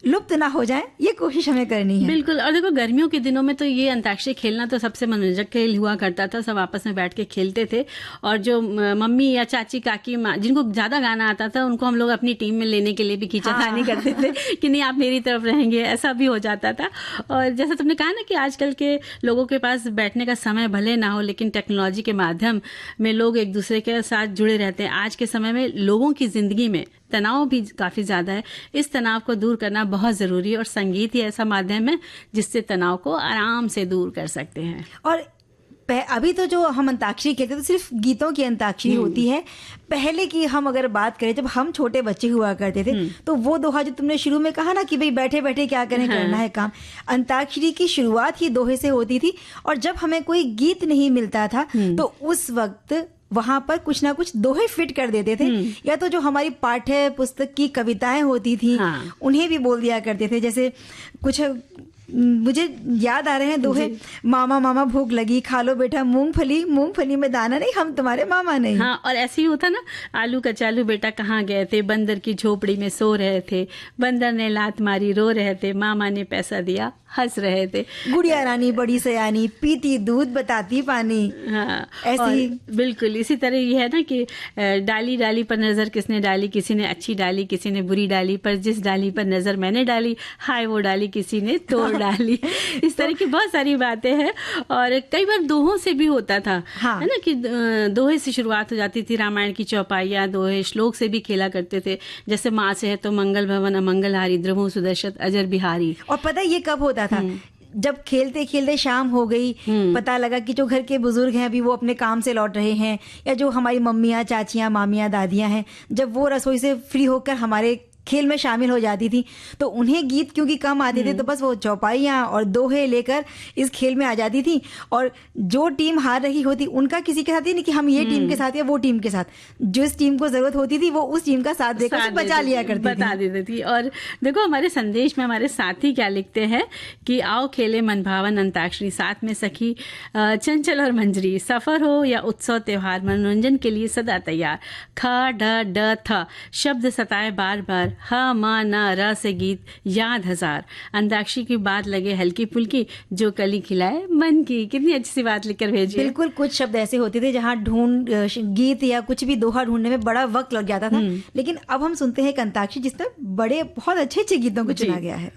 लुप्त ना हो जाए, ये कोशिश हमें करनी है। बिल्कुल। और देखो गर्मियों के दिनों में तो ये अंताक्षरी खेलना तो सबसे मनोरंजक खेल हुआ करता था। सब आपस में बैठ के खेलते थे। और जो मम्मी या चाची काकी जिनको ज्यादा गाना आता था उनको हम लोग अपनी टीम में लेने के लिए भी खींचातानी करते थे कि नहीं आप मेरी तरफ रहेंगे, ऐसा भी हो जाता था। और जैसे तुमने कहा ना कि आजकल के लोगों के पास बैठने का समय भले ना हो, लेकिन टेक्नोलॉजी के माध्यम में लोग एक दूसरे के साथ जुड़े रहते हैं। आज के समय में लोगों की जिंदगी में तनाव भी काफी ज्यादा है। इस तनाव को दूर करना बहुत जरूरी है और संगीत ही ऐसा माध्यम है जिससे तनाव को आराम से दूर कर सकते हैं। और अभी तो जो हम अंताक्षरी खेलते तो सिर्फ गीतों की अंताक्षरी होती है। पहले की हम अगर बात करें, जब हम छोटे बच्चे हुआ करते थे तो वो दोहा जो तुमने शुरू में कहा ना कि भाई बैठे बैठे क्या करें, करना है काम, अंताक्षरी की शुरुआत ही दोहे से होती थी। और जब हमें कोई गीत नहीं मिलता था तो उस वक्त वहां पर कुछ ना कुछ दोहे फिट कर देते थे, या तो जो हमारी पाठ्य पुस्तक की कविताएं होती थी उन्हें भी बोल दिया करते थे। जैसे कुछ मुझे याद आ रहे हैं दोहे, मामा मामा भूख लगी, खा लो बेटा मूंगफली, मूंगफली में दाना नहीं, हम तुम्हारे मामा नहीं। हाँ, और ऐसे ही होता ना, आलू कचालू बेटा कहाँ गए थे, बंदर की झोपड़ी में सो रहे थे, बंदर ने लात मारी रो रहे थे, मामा ने पैसा दिया हंस रहे थे। गुड़िया रानी बड़ी सयानी, पीती दूध बताती पानी। हाँ, ऐसी बिल्कुल इसी तरह ये है ना कि डाली डाली पर नजर किसने डाली, किसी ने अच्छी डाली किसी ने बुरी डाली, पर जिस डाली पर नजर मैंने डाली, हाय वो डाली किसी ने तोड़ डाली। इस तरह की बहुत सारी बातें हैं। और कई बार दोहों से भी होता था, है ना, कि दोहे से शुरुआत हो जाती थी। रामायण की चौपाइयाँ दोहे श्लोक से भी खेला करते थे। जैसे माँ से है तो मंगल भवन अमंगल हारी, द्रवो सुदर्शत अजर बिहारी। और पता है ये कब होता था? जब खेलते खेलते शाम हो गई, पता लगा कि जो घर के बुजुर्ग हैं अभी वो अपने काम से लौट रहे हैं, या जो हमारी मम्मियाँ चाचियाँ मामियाँ दादियाँ हैं, जब वो रसोई से फ्री होकर हमारे खेल में शामिल हो जाती थी तो उन्हें गीत क्योंकि कम आते थे तो बस वो चौपाइयाँ और दोहे लेकर इस खेल में आ जाती थी। और जो टीम हार रही होती उनका किसी के साथ ही नहीं कि हम ये टीम के साथ या वो टीम के साथ, जिस टीम को जरूरत होती थी वो उस टीम का साथ देकर बचा लिया करती थी, बता देती थी। और देखो हमारे संदेश में हमारे साथी क्या लिखते हैं कि आओ खेले मनभावन अंताक्षरी, साथ में सखी चंचल और मंजरी, सफर हो या उत्सव त्योहार, मनोरंजन के लिए सदा तैयार, ख ड ड थ शब्द सताए बार बार, हा मा ना रा से गीत याद हजार, अंताक्षरी की बात लगे हल्की फुल्की, जो कली खिलाए मन की। कितनी अच्छी सी बात लिखकर भेजी। बिल्कुल, कुछ शब्द ऐसे होते थे जहाँ गीत या कुछ भी दोहा ढूंढने में बड़ा वक्त लग जाता था, लेकिन अब हम सुनते हैं एक अंताक्षरी जिसमें बड़े बहुत अच्छे अच्छे गीतों को चुना गया है।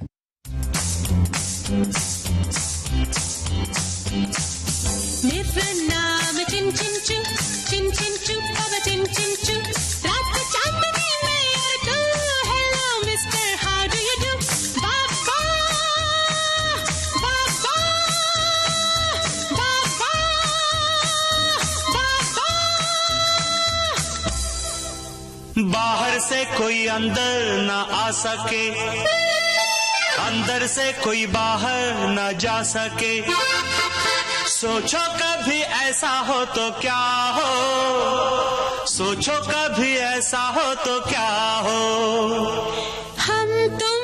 बाहर से कोई अंदर ना आ सके, अंदर से कोई बाहर ना जा सके, सोचो कभी ऐसा हो तो क्या हो, सोचो कभी ऐसा हो तो क्या हो। हम तुम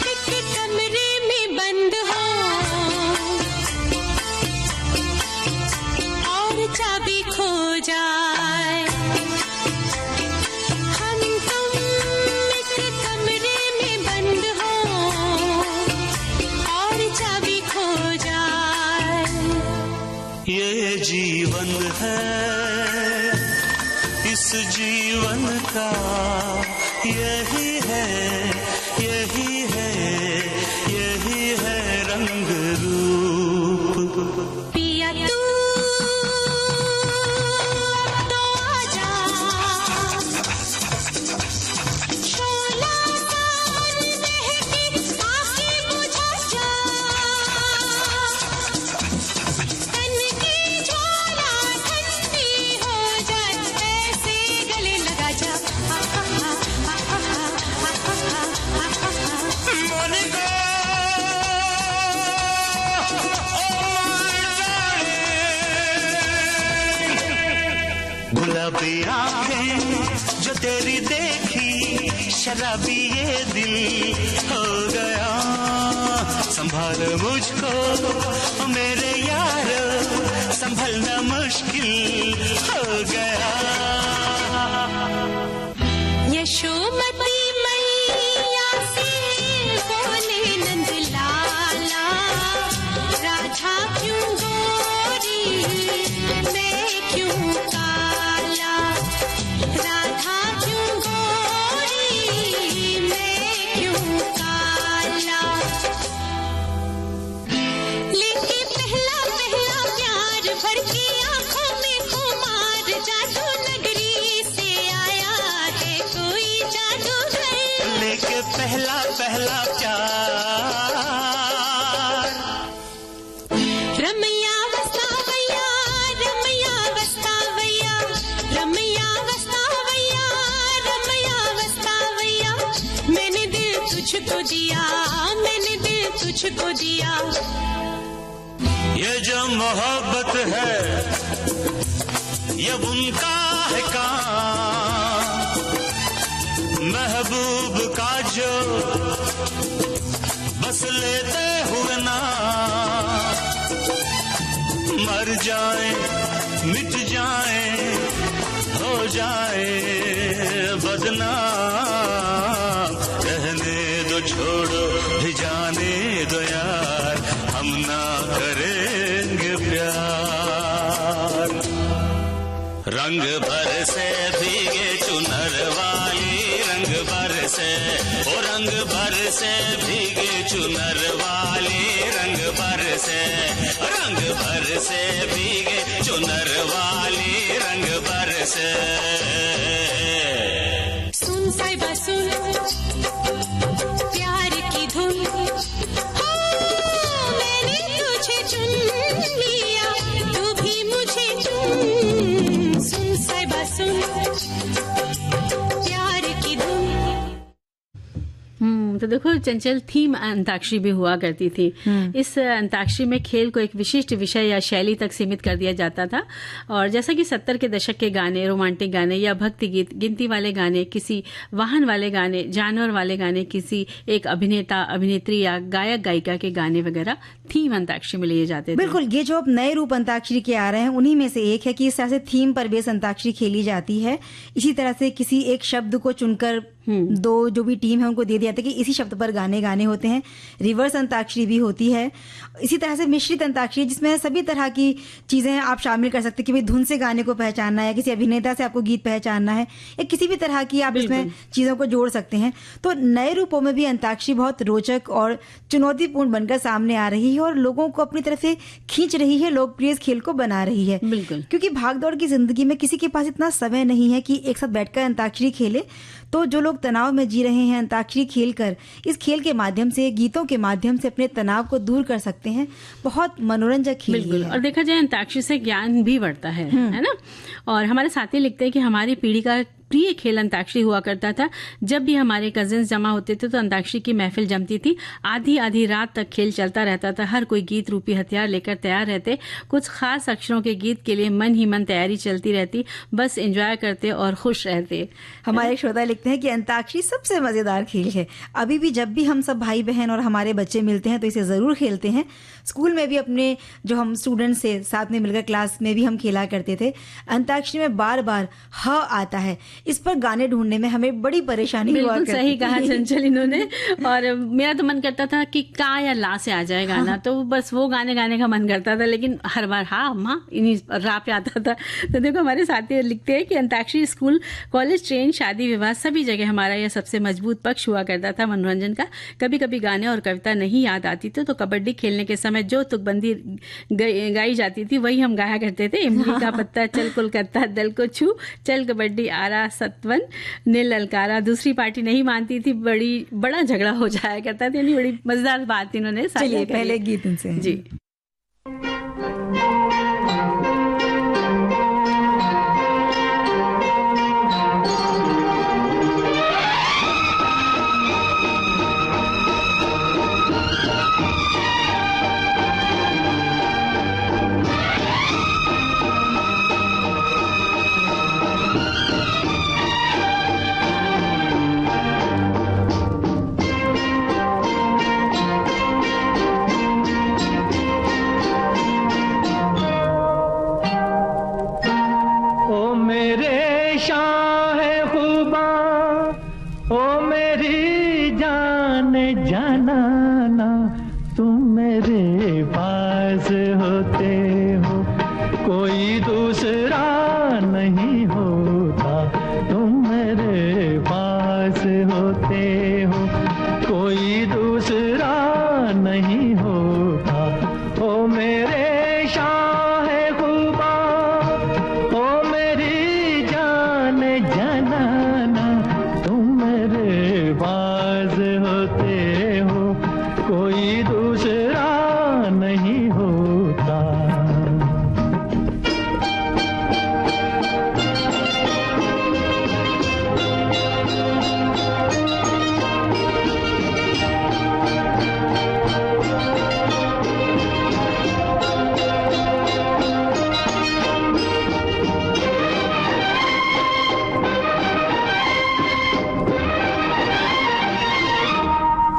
एक कमरे में बंद हो और चाबी खो जाए, हम तुम एक कमरे में बंद हो और चाबी खो जाए। ये जीवन है, इस जीवन का यही है, यही है, यही है रंग रूप। पिया तू अब तो आजा, शोला सान बहकी आंखें बुझा जा, तन की ज्वाला ठंडी हो जाए, ऐसे गले लगा जा। गुलाबी आंखें जो तेरी देखी, शराबी ये दिल हो गया, संभाल मुझको मेरे यार, संभलना मुश्किल हो गया। यशोमती मैया से बोले नंद लाला, राधा क्यों गोरी मैं क्यों काला, राधा क्यों गोरी मैं क्यों काला। लेके पहला पहला प्यार भर की आंखों में खुमार, जादू नगरी से आया है कोई जादूगर। लेके पहला पहला प्यार, रमैया वस्तावैया, रमैया वस्तावैया, रमैया वस्तावैया, रमैया वस्तावैया, मैंने दिल तुझको दिया, मैंने दिल तुझको दिया। ये जो मोहब्बत है ये उनका है काम, महबूब का जो बस लेते हुए ना, मर जाए मिट जाए हो जाए बदनाम, रहने दो छोड़ो भी जाने दो यार, हम ना करेंगे प्यार। रंग भर से भीगे चुनर वाली, रंग भर से ओ रंग भर से भीगे चुनर वाली, रंग भर से, रंग भर से भीगे चुनर वाली, रंग भर से। सुन साहिबा सुन प्यार की धुन, मैंने तुझे चुन लिया, तू भी मुझे चुन। सुन साहिबा सुन प्यार की धुन। तो देखो चंचल, थीम अंताक्षरी भी हुआ करती थी। इस अंताक्षरी में खेल को एक विशिष्ट विषय या शैली तक सीमित कर दिया जाता था, और जैसा कि 70 के दशक के गाने, रोमांटिक गाने या भक्ति गीत, गिनती वाले गाने, किसी वाहन वाले गाने, जानवर वाले गाने, किसी एक अभिनेता अभिनेत्री या गायक गायिका के गाने वगैरह थीम अंताक्षरी में लिए जाते थे। बिल्कुल, ये जो अब नए रूप अंताक्षरी के आ रहे हैं उन्हीं में से एक है कि इस तरह से थीम पर बेस अंताक्षरी खेली जाती है। इसी तरह से किसी एक शब्द को चुनकर दो जो भी टीम है उनको दे दिया जाता है कि इसी शब्द पर गाने गाने होते हैं। रिवर्स अंताक्षरी भी होती है। इसी तरह से मिश्रित अंताक्षरी, जिसमें सभी तरह की चीजें आप शामिल कर सकते हैं कि भाई धुन से गाने को पहचानना है, किसी अभिनेता से आपको गीत पहचानना है, या किसी भी तरह की आप इसमें चीजों को जोड़ सकते हैं। तो नए रूपों में भी अंताक्षरी बहुत रोचक और चुनौतीपूर्ण बनकर सामने आ रही है और लोगों को अपनी तरफ से खींच रही है, लोकप्रिय इस खेल को बना रही है। बिल्कुल, क्योंकि भागदौड़ की जिंदगी में किसी के पास इतना समय नहीं है कि एक साथ बैठकर अंताक्षरी खेले। तो जो लोग तनाव में जी रहे हैं, अंताक्षरी खेलकर इस खेल के माध्यम से, गीतों के माध्यम से अपने तनाव को दूर कर सकते हैं। बहुत मनोरंजक खेल है। और देखा जाए अंताक्षरी से ज्ञान भी बढ़ता है ना। और हमारे साथी लिखते हैं कि हमारी पीढ़ी का प्रिय खेल अंताक्षरी हुआ करता था। जब भी हमारे कजिन्स जमा होते थे तो अंताक्षरी की महफिल जमती थी। आधी आधी रात तक खेल चलता रहता था। हर कोई गीत रूपी हथियार लेकर तैयार रहते। कुछ खास अक्षरों के गीत के लिए मन ही मन तैयारी चलती रहती। बस एंजॉय करते और खुश रहते। हमारे श्रोता लिखते हैं कि अंताक्षरी सबसे मजेदार खेल है। अभी भी जब भी हम सब भाई बहन और हमारे बच्चे मिलते हैं तो इसे जरूर खेलते हैं। स्कूल में भी अपने जो हम स्टूडेंट्स से साथ में मिलकर क्लास में भी हम खेला करते थे। अंताक्षरी में बार बार ह आता है, इस पर गाने ढूंढने में हमें बड़ी परेशानी हुआ करती थी। सही कहा चंचल इन्होंने। और मेरा तो मन करता था कि का या ला से आ जाए गाना, तो बस वो गाने गाने का मन करता था, लेकिन हर बार हाँ अम्मा इन्हीं रा पे आता था। तो देखो हमारे साथी लिखते हैं कि अंताक्षरी स्कूल, कॉलेज, ट्रेन, शादी विवाह सभी जगह हमारा यह सबसे मजबूत पक्ष हुआ करता था मनोरंजन का। कभी कभी गाने और कविता नहीं याद आती थी तो कबड्डी खेलने के समय जो तुकबंदी गाई जाती थी वही हम गाया करते थे। इमली का पत्ता, चल कोलकाता, दल को छू, चल कबड्डी, आरा सतवन ने ललकारा। दूसरी पार्टी नहीं मानती थी, बड़ा झगड़ा हो जाया करता था। यानी बड़ी मजेदार बात इन्होंने। चलिए पहले गीत उनसे जी।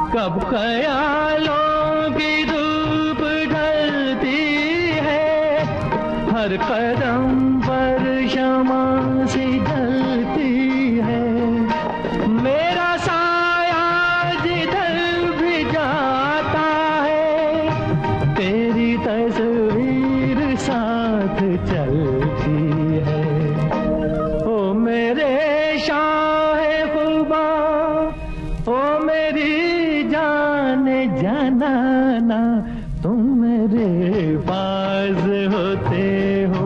कब ख्यालों की धूप ढलती है, हर कदम पर शमा सी ढलती है। मेरा साया जिधर भी जाता है, तेरी तस्वीर साथ चलती है। ओ मेरे शाहे खुबा, ओ मेरी जाना, तुम मेरे पास होते हो,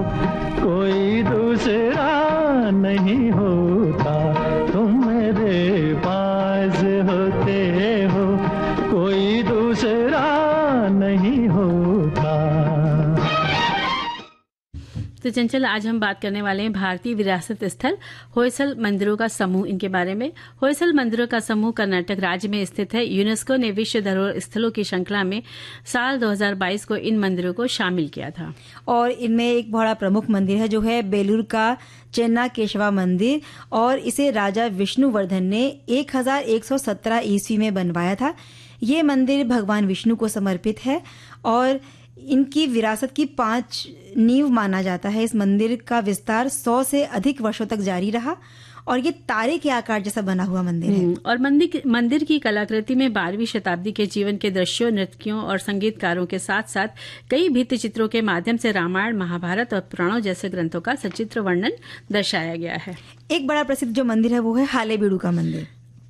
चंचल, आज हम बात करने वाले हैं भारतीय विरासत स्थल होयसल मंदिरों का समूह, इनके बारे में। होयसल मंदिरों का समूह कर्नाटक राज्य में स्थित है। यूनेस्को ने विश्व धरोहर स्थलों की श्रृंखला में साल 2022 को इन मंदिरों को शामिल किया था। और इनमें एक बड़ा प्रमुख मंदिर है जो है बेलूर का चेन्ना केशवा मंदिर, और इसे राजा विष्णुवर्धन ने 1117 ईस्वी में बनवाया था। ये मंदिर भगवान विष्णु को समर्पित है और इनकी विरासत की 5 नींव माना जाता है। इस मंदिर का विस्तार 100 से अधिक वर्षों तक जारी रहा और ये तारे के आकार जैसा बना हुआ मंदिर है। और मंदिर की कलाकृति में 12वीं शताब्दी के जीवन के दृश्यों, नृत्यों और संगीतकारों के साथ साथ कई भित्ति चित्रों के माध्यम से रामायण, महाभारत और पुराणों जैसे ग्रंथों का सचित्र वर्णन दर्शाया गया है। एक बड़ा प्रसिद्ध जो मंदिर है वो है हालेबीडु का मंदिर,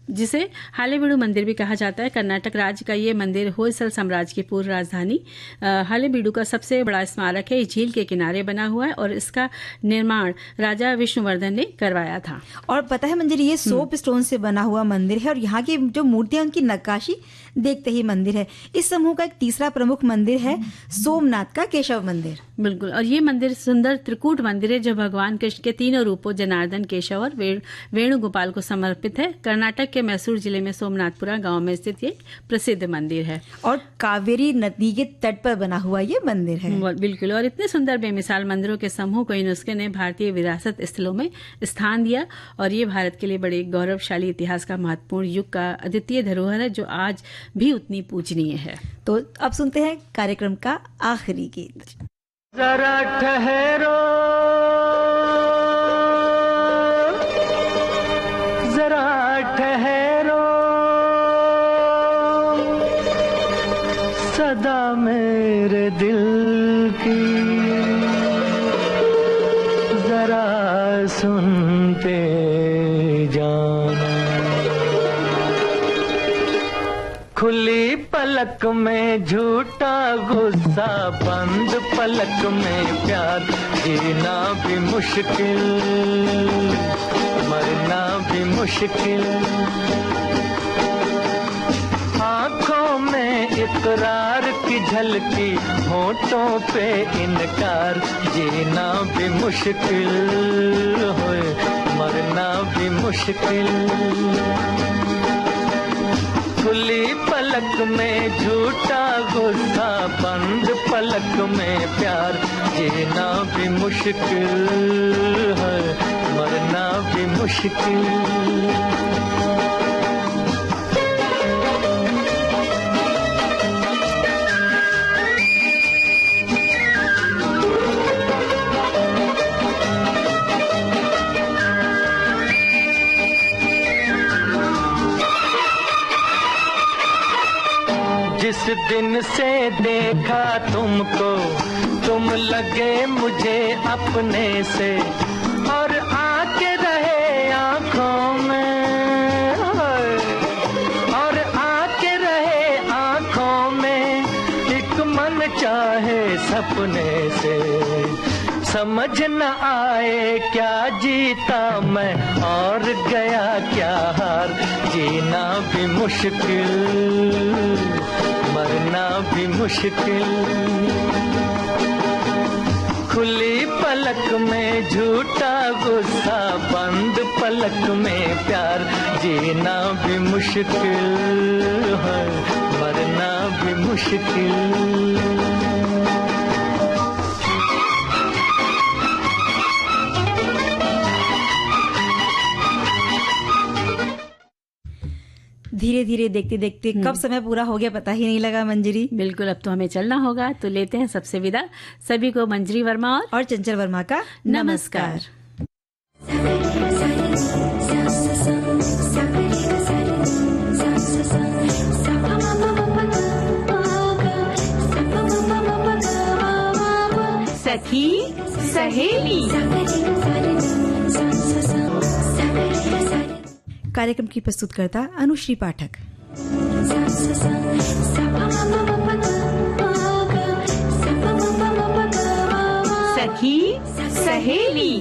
जिसे हालेबीडु मंदिर भी कहा जाता है। कर्नाटक राज्य का ये मंदिर होयसल साम्राज्य की पूर्व राजधानी हालेबीडु का सबसे बड़ा स्मारक है। इस झील के किनारे बना हुआ है और इसका निर्माण राजा विष्णुवर्धन ने करवाया था। और पता है मंजरी, ये सोप स्टोन से बना हुआ मंदिर है और यहाँ की जो मूर्तियां, उनकी नक्काशी देखते ही मंदिर है। इस समूह का एक तीसरा प्रमुख मंदिर है सोमनाथ का केशव मंदिर। बिल्कुल, और ये मंदिर सुंदर त्रिकूट मंदिर है जो भगवान कृष्ण के तीनों रूपों जनार्दन, केशव और वेणुगोपाल को समर्पित है। कर्नाटक के मैसूर जिले में सोमनाथपुरा गांव में स्थित ये प्रसिद्ध मंदिर है और कावेरी नदी के तट पर बना हुआ ये मंदिर है। बिल्कुल, और इतने सुंदर बेमिसाल मंदिरों के समूह को यूनेस्को ने भारतीय विरासत स्थलों में स्थान दिया और ये भारत के लिए बड़े गौरवशाली इतिहास का महत्वपूर्ण युग का अद्वितीय धरोहर है जो आज भी उतनी पूजनीय है। तो अब सुनते हैं कार्यक्रम का आखिरी गीत। जरा ठहरो, जरा ठहरो, सदा मेरे दिल की जरा सुनते जाना। खुली पलक में झूठा गुस्सा, बंद पलक में प्यार, जीना भी मुश्किल, मरना भी मुश्किल। आँखों में इकरार की झलकी, होठों पे इनकार, जीना भी मुश्किल, होए मरना भी मुश्किल। खुली पलक में झूठा गुस्सा, बंद पलक में प्यार, जीना भी मुश्किल है, मरना भी मुश्किल। जिस दिन से देखा तुमको, तुम लगे मुझे अपने से, और आके रहे आँखों में, और आके रहे आँखों में, एक मन चाहे सपने से। समझ न आए क्या जीता मैं और गया क्या हार, जीना भी मुश्किल, मरना भी मुश्किल। खुली पलक में झूठा गुस्सा, बंद पलक में प्यार, जीना भी मुश्किल है, मरना भी मुश्किल। धीरे धीरे देखते देखते कब समय पूरा हो गया पता ही नहीं लगा मंजरी। बिल्कुल, अब तो हमें चलना होगा, तो लेते हैं सबसे विदा। सभी को मंजरी वर्मा और चंचल वर्मा का नमस्कार। सखी सहेली। कार्यक्रम की प्रस्तुतकर्ता अनुश्री पाठक। सखी सहेली।